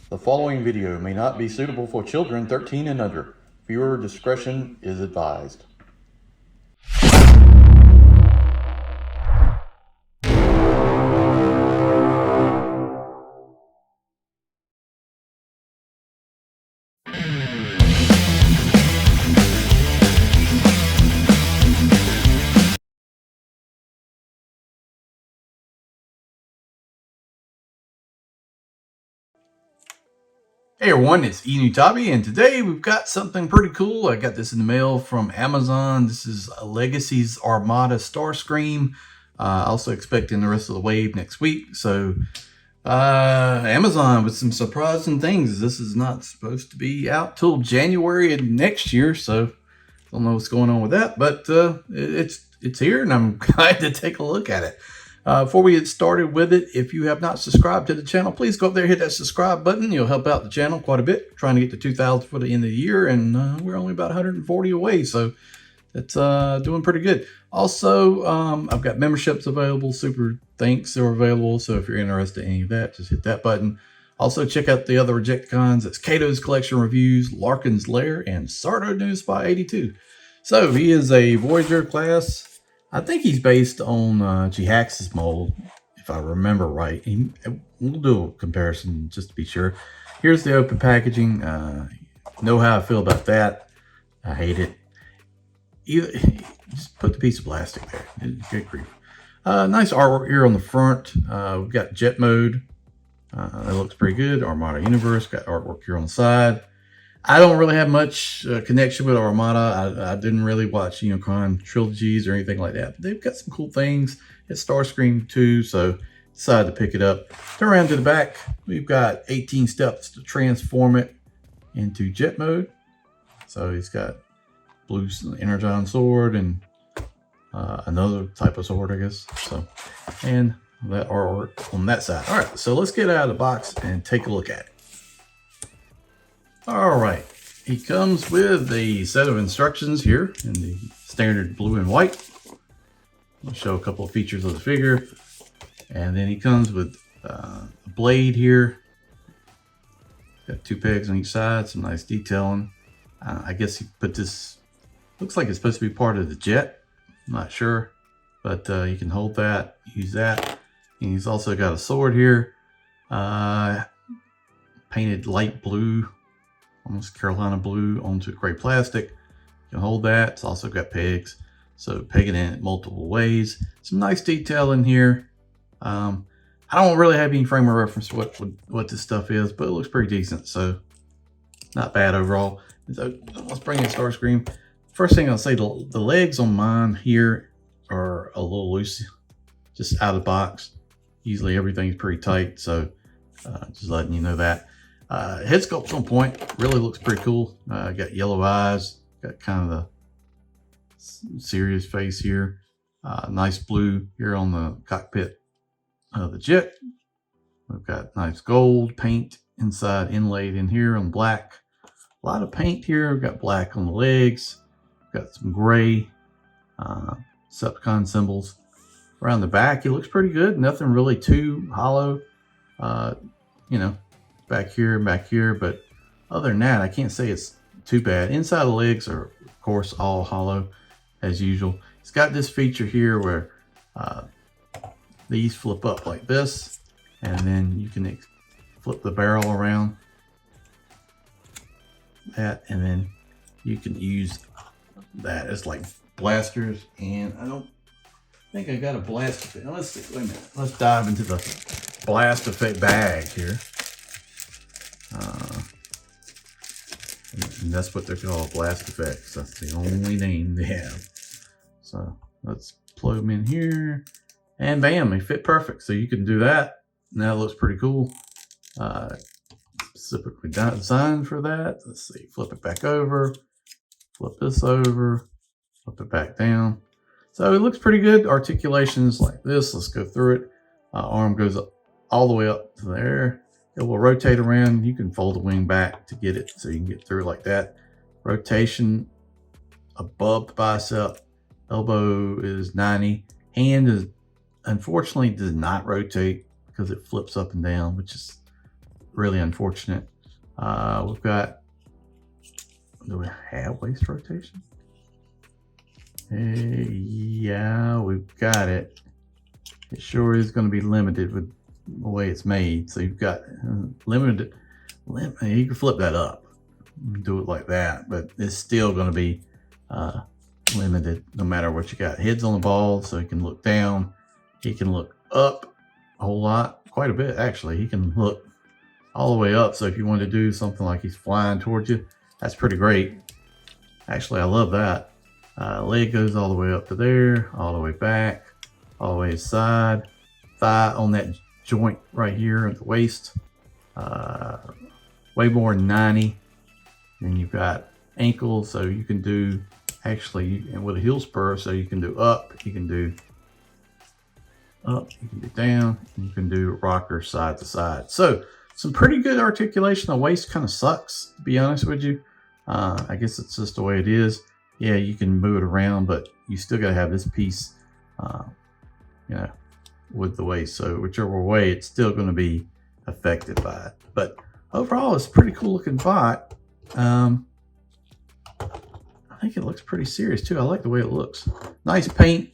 The following video may not be suitable for children 13 and under. Viewer discretion is advised. Hey everyone, it's Enewtabie, and today we've got something pretty cool. I got this in the mail from Amazon. This is Legacy's Armada Starscream. Also expecting the rest of the wave next week. So Amazon with some surprising things. This is not supposed to be out till January of next year, so don't know what's going on with that. But it's here, and I'm glad to take a look at it. Before we get started with it, if you have not subscribed to the channel, please go up there and hit that subscribe button. You'll help out the channel quite a bit. Trying to get to 2,000 for the end of the year, and we're only about 140 away, so it's doing pretty good. Also, I've got memberships available. Super thanks are available, so if you're interested in any of that, just hit that button. Also, check out the other Rejecticons. It's Katos Collection Reviews, Larkins Lair, and Sardo Numspa82. So he is a Voyager class. I think he's based on G-Hax's mold, if I remember right. We'll do a comparison just to be sure. Here's the open packaging. Know how I feel about that. I hate it. Just put the piece of plastic there. Good grief. Nice artwork here on the front. We've got jet mode. That looks pretty good. Armada Universe. Got artwork here on the side. I don't really have much connection with Armada. I didn't really watch Unicron trilogies or anything like that. But they've got some cool things. It's Starscream 2, so decided to pick it up. Turn around to the back. We've got 18 steps to transform it into jet mode. So he's got blue energon sword and another type of sword, I guess. So, and that artwork on that side. All right, so let's get out of the box and take a look at it. All right, he comes with a set of instructions here in the standard blue and white. I'll show a couple of features of the figure. And then he comes with a blade here. Got 2 pegs on each side, some nice detailing. I guess he put this, looks like it's supposed to be part of the jet. I'm not sure, but you can hold that, use that. And he's also got a sword here, painted light blue, almost Carolina blue onto gray plastic. You can hold that. It's also got pegs, so pegging in multiple ways. Some nice detail in here. I don't really have any frame of reference what this stuff is, but it looks pretty decent, so not bad overall. So let's bring in Starscream. First thing I'll say, the legs on mine here are a little loose, just out of the box. Usually everything's pretty tight, so just letting you know that. Head sculpt's on point, really looks pretty cool. Got yellow eyes, got kind of the serious face here. Nice blue here on the cockpit of the jet. We've got nice gold paint inside, inlaid in here on black. A lot of paint here. We've got black on the legs. Got some gray Decepticon symbols. Around the back, it looks pretty good. Nothing really too hollow. Back here, but other than that, I can't say it's too bad. Inside the legs are, of course, all hollow as usual. It's got this feature here where these flip up like this, and then you can flip the barrel around that, and then you can use that as like blasters. And I don't think I got a blast effect. Let's see, wait a minute. Let's dive into the blast effect bag here. And that's what they're called, blast effects. That's the only name they have. So let's plug them in here, and bam, they fit perfect. So you can do that. Now it looks pretty cool. Specifically designed for that. Let's see, flip it back over, flip this over, flip it back down. So it looks pretty good. Articulations like this. Let's go through it. Arm goes up all the way up to there. It will rotate around. You can fold the wing back to get it so you can get through like that. Rotation above the bicep. Elbow is 90. Hand is unfortunately does not rotate because it flips up and down, which is really unfortunate. We've got, do we have waist rotation? Yeah, we've got it. It sure is going to be limited with the way it's made. So you've got limited. You can flip that up, do it like that, but it's still going to be limited no matter what you got. Head's on the ball, so he can look down. He can look up a whole lot, quite a bit actually. He can look all the way up. So if you want to do something like he's flying towards you, that's pretty great. Actually, I love that. Leg goes all the way up to there, all the way back, all the way to the side. Thigh on that joint right here at the waist. Way more than 90. And you've got ankle, so you can do actually, and with a heel spur, so you can do up, you can do up, you can do down, and you can do rocker side to side. So some pretty good articulation. The waist kind of sucks, to be honest with you. I guess it's just the way it is. Yeah, you can move it around, but you still got to have this piece, you know, with the waist. So whichever way, it's still going to be affected by it. But overall, it's a pretty cool looking bot. I think it looks pretty serious too. I like the way it looks. Nice paint.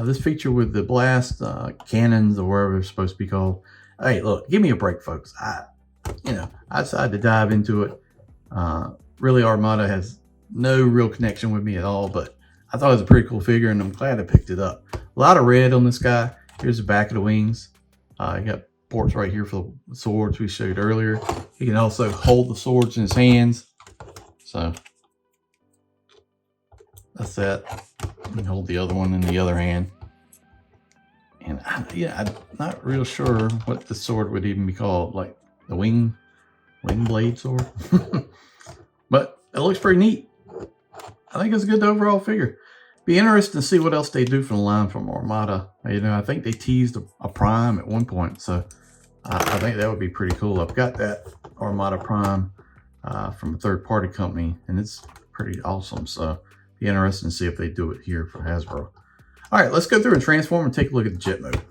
This feature with the blast cannons, or whatever it's supposed to be called. Hey, look, give me a break, folks. I decided to dive into it. Really, Armada has no real connection with me at all, but I thought it was a pretty cool figure, and I'm glad I picked it up. A lot of red on this guy. Here's the back of the wings. You got ports right here for the swords we showed earlier. He can also hold the swords in his hands. So that's that. You can hold the other one in the other hand. And I'm not real sure what the sword would even be called, like the wing blade sword. But it looks pretty neat. I think it's a good overall figure. Be interesting to see what else they do from the line from Armada. I think they teased a Prime at one point, so I think that would be pretty cool. I've got that Armada Prime from a third-party company, and it's pretty awesome. So be interesting to see if they do it here for Hasbro. All right, let's go through and transform and take a look at the jet mode.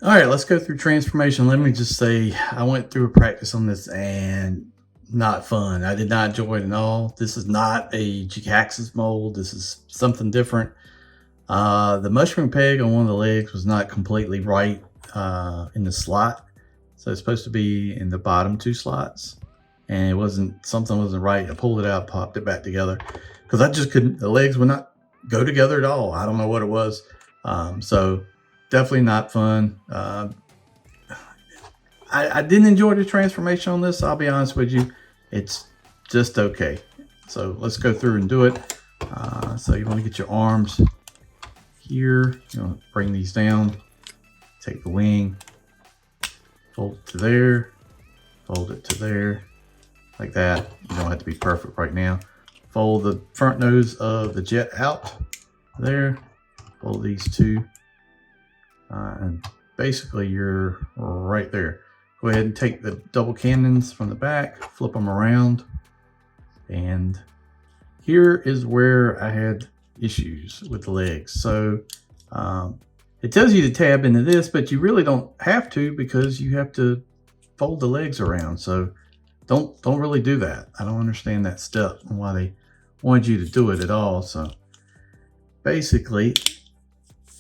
All right, let's go through transformation. Let me just say I went through a practice on this and not fun. I did not enjoy it at all. This is not a G-Axis mold. This is something different. The mushroom peg on one of the legs was not completely right in the slot. So it's supposed to be in the bottom two slots. And it wasn't, something wasn't right. I pulled it out, popped it back together. Because I just couldn't, the legs would not go together at all. I don't know what it was. So definitely not fun. I didn't enjoy the transformation on this. I'll be honest with you. It's just okay. So let's go through and do it. So you want to get your arms here. You know, bring these down. Take the wing. Fold it to there. Fold it to there. Like that. You don't have to be perfect right now. Fold the front nose of the jet out there. Fold these two. And basically you're right there. Go ahead and take the double cannons from the back, flip them around. And here is where I had issues with the legs. So it tells you to tab into this, but you really don't have to, because you have to fold the legs around. So don't really do that. I don't understand that step and why they wanted you to do it at all. So basically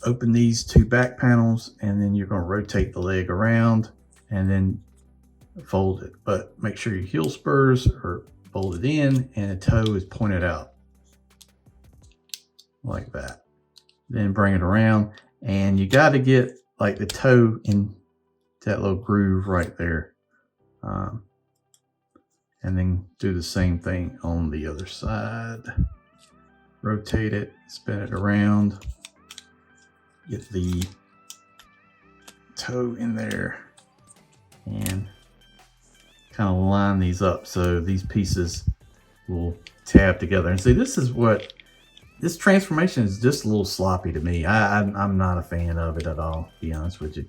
open these two back panels, and then you're going to rotate the leg around and then fold it. But make sure your heel spurs are folded in and the toe is pointed out like that. Then bring it around, and you got to get like the toe in that little groove right there. And then do the same thing on the other side. Rotate it, spin it around, get the toe in there, and kind of line these up so these pieces will tab together. And see, this is what, this transformation is just a little sloppy to me. I'm not a fan of it at all, to be honest with you.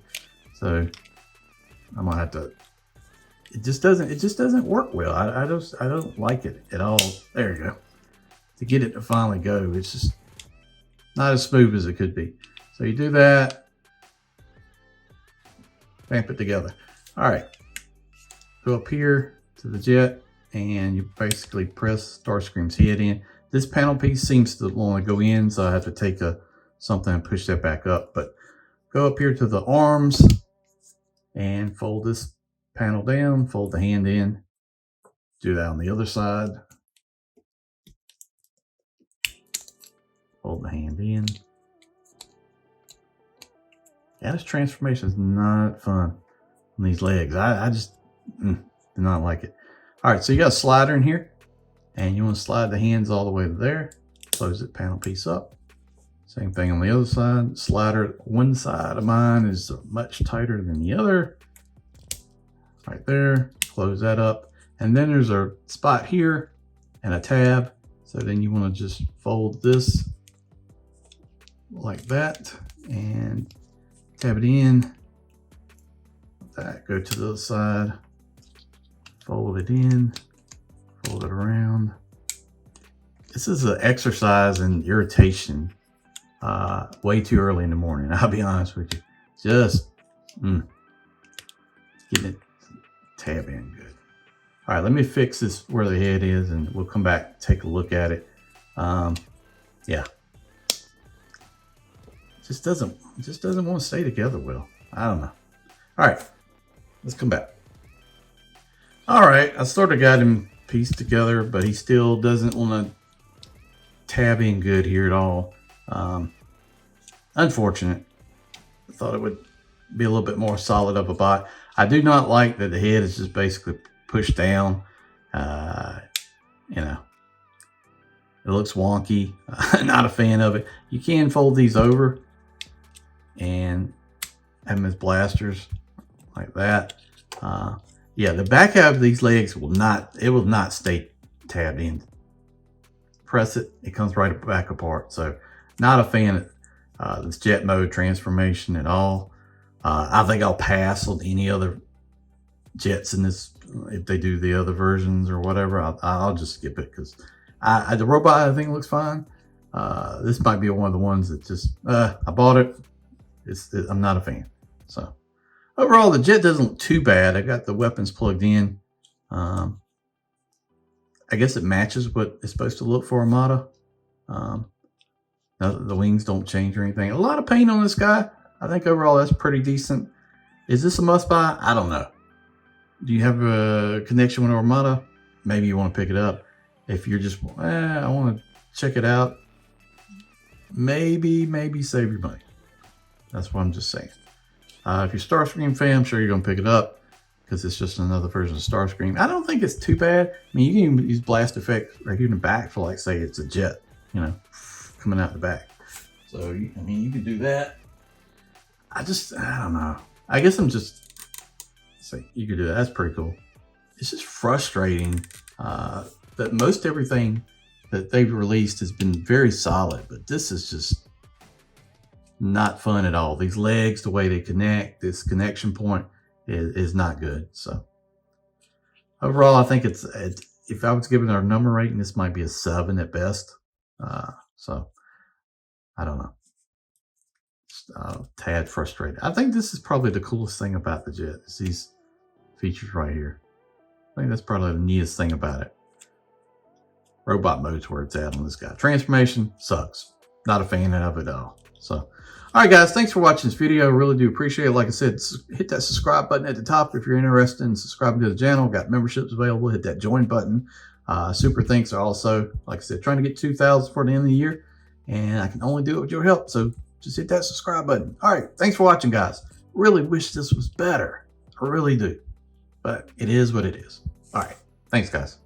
So I'm gonna have to, it just doesn't work well. I don't like it at all. There you go. To get it to finally go, it's just not as smooth as it could be. So you do that, vamp it together. All right, go up here to the jet and you basically press Starscream's head in. This panel piece seems to want to go in, so I have to take something and push that back up. But go up here to the arms and fold this panel down, fold the hand in. Do that on the other side. Fold the hand in. Yeah, this transformation is not fun on these legs. I just do not like it. All right, so you got a slider in here, and you want to slide the hands all the way to there. Close that panel piece up. Same thing on the other side. Slider, one side of mine is much tighter than the other. Right there. Close that up. And then there's a spot here and a tab. So then you want to just fold this like that and tab it in. That, go to the other side. Fold it in. Fold it around. This is an exercise in irritation. Way too early in the morning, I'll be honest with you. Just getting it tab in good. All right, let me fix this where the head is, and we'll come back and take a look at it. Yeah, it just doesn't want to stay together well. I don't know. All right, let's come back. All right, I sort of got him pieced together, but he still doesn't want to tab in good here at all. Unfortunate. I thought it would be a little bit more solid of a bot. I do not like that the head is just basically pushed down. You know, it looks wonky. Not a fan of it. You can fold these over and have them as blasters like that. Yeah, the back half of these legs will not stay tabbed in. Press it, it comes right back apart. So not a fan of this jet mode transformation at all. I think I'll pass on any other jets in this. If they do the other versions or whatever, I'll just skip it, because the robot I think looks fine. This might be one of the ones that just I bought it. I'm not a fan. So overall, the jet doesn't look too bad. I got the weapons plugged in. I guess it matches what it's supposed to look for Armada. The wings don't change or anything. A lot of paint on this guy. I think overall that's pretty decent. Is this a must buy? I don't know. Do you have a connection with Armada? Maybe you want to pick it up. If you're just, I want to check it out, maybe save your money. That's what I'm just saying. If you're a Starscream fan, I'm sure you're going to pick it up, because it's just another version of Starscream. I don't think it's too bad. I mean, you can even use blast effects right here in the back for, like, say it's a jet, you know, coming out the back. So, I mean, you can do that. I don't know. I guess I'm just saying you could do that. That's pretty cool. It's just frustrating that most everything that they've released has been very solid, but this is just not fun at all. These legs, the way they connect, this connection point is not good. So overall, I think it's if I was giving it a number rating, this might be a 7 at best. So I don't know. Tad frustrated. I think this is probably the coolest thing about the jet, is these features right here. I think that's probably the neatest thing about it. Robot mode's where it's at on this guy. Transformation sucks. Not a fan of it at all. So, all right, guys, thanks for watching this video. I really do appreciate it. Like I said, hit that subscribe button at the top if you're interested in subscribing to the channel. Got memberships available. Hit that join button. Super thanks are also, like I said, trying to get 2,000 for the end of the year, and I can only do it with your help. So just hit that subscribe button. All right, thanks for watching, guys. Really wish this was better. I really do. But it is what it is. All right, thanks, guys.